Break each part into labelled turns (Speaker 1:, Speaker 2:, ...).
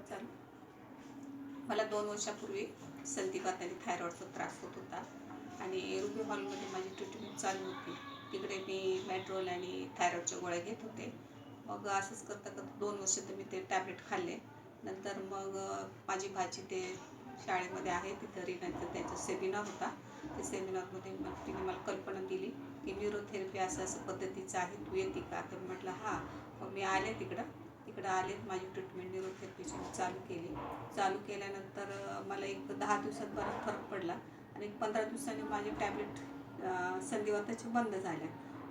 Speaker 1: चालू. मला 2 वर्षापूर्वी संधिवात आणि थायरॉइडचा त्रास होत होता आणि रुबी हॉलमध्ये माझी ट्रीटमेंट चालू होती. तिकडे मी मेट्रोल आणि थायरॉइडच्या गोळ्या घेत होते. मग असंच करता करता 2 वर्ष तर मी ते टॅबलेट खाल्ले. नंतर मग माझी भाची ते शाळेमध्ये आहे तिथं रीनाचं त्यांचा सेमिनार होता. त्या सेमिनारमध्ये मग तिने मला कल्पना दिली की न्यूरोथेरपी असं असं पद्धतीचं आहे, तू येते का? तर म्हटलं हां. मग मी आले तिकडं आले. माझी ट्रीटमेंट न्यूरोथेरपीची चालू केली. चालू केल्यानंतर मला एक 10 दिवसात बराच फरक पडला आणि 15 दिवसांनी माझे टॅबलेट संधिवाताचे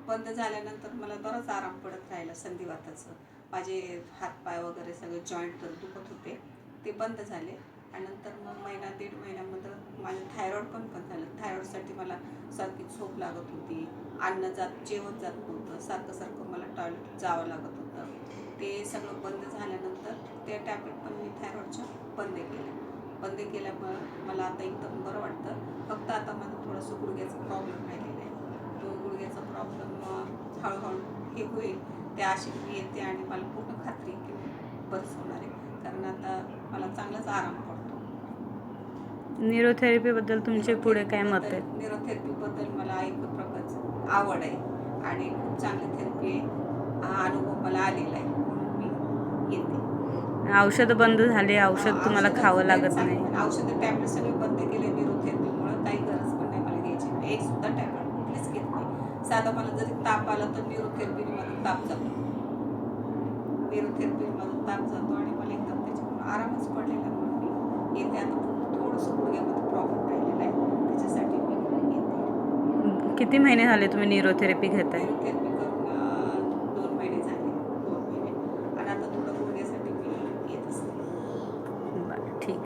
Speaker 1: बंद झाल्यानंतर मला बराच आराम पडत राहिला संधिवाताचं. माझे हातपाय वगैरे सगळे जॉईंट दुखत होते ते बंद झाले. आणि नंतर मग महिना 1.5 महिन्यामध्ये माझं थायरॉइड पण बंद झालं. थायरॉइडसाठी मला सारखी झोप लागत होती, जेवण जात नव्हतं, सारखं मला टॉयलेट जावं लागत होतं. ते सगळं बंद झाल्यानंतर ते टॅबलेट पण मी थायरॉइडच्या बंद केल्यामुळं मला आता एकदम बरं वाटतं. फक्त आता माझं थोडंसं गुडघ्याचा प्रॉब्लेम राहिलेला आहे. तो गुडघ्याचा प्रॉब्लेम हळूहळू हे होईल. त्या आशेने मी येते आणि मला पूर्ण खात्री की बरंच होणार आहे, कारण आता मला चांगलाच आराम पडतो.
Speaker 2: न्यूरोथेरपीबद्दल तुमचे पुढे काय मत आहे?
Speaker 1: न्यूरोथेरपीबद्दल मला एक प्रकारचं आवड आहे आणि खूप चांगली थेरपी आहे. हा अनुभव मला आलेला आहे म्हणून मी येते.
Speaker 2: औषधं बंद झाले, औषध तुम्हाला खावं लागत नाही.
Speaker 1: औषधं टॅबलेट सगळे बंद केले न्यूरोथेरपीमुळं. काही गरज पण नाही मला घ्यायची. एक सुद्धा टॅबलेट कुठलीच घेत नाही. साधा मला जरी ताप आला तर न्यूरोथेरपीने माझा ताप जातो. आणि मला एकदम त्याच्यामुळे आरामच पडलेला म्हणून मी येते. आता थोडंसं गुडघ्यामध्ये प्रॉब्लेम राहिलेला आहे, त्याच्यासाठी मी येते.
Speaker 2: किती महिने झाले तुम्ही न्यूरोथेरपी घेताय?
Speaker 1: न्यूरोथेरपी करून 2 महिने झाले. 2 महिने. आणि आता थोडं गुडघ्यासाठी मी येत असते.
Speaker 2: बरं, ठीक.